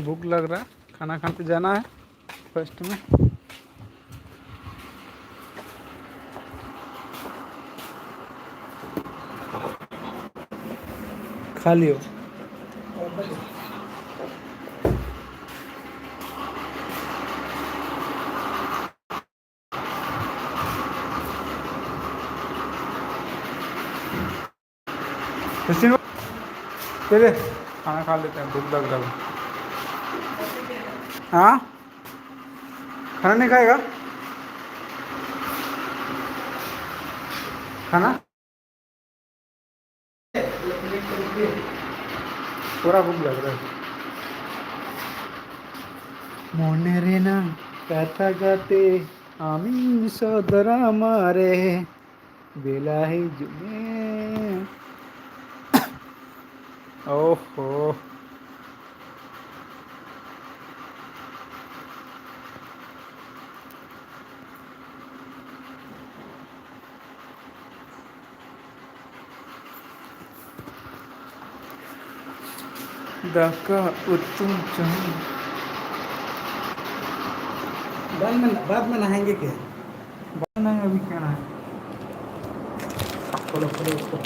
भूख लग रहा है, खाना खाने पे जाना है फर्स्ट में। खा लियो। चले खाना खा लेते हैं, भूख लग रहा है। हाँ, खाना नहीं खाएगा? खाना पूरा भूख लग रहा है। মনে রে না কথা গাতে আমি সদর আমারে বেলাহি জুমে। ओहो, दाका उत्तम चांद। बाद में नहाएंगे क्या? नहीं, अभी क्या है? खोलो खोलो उसको।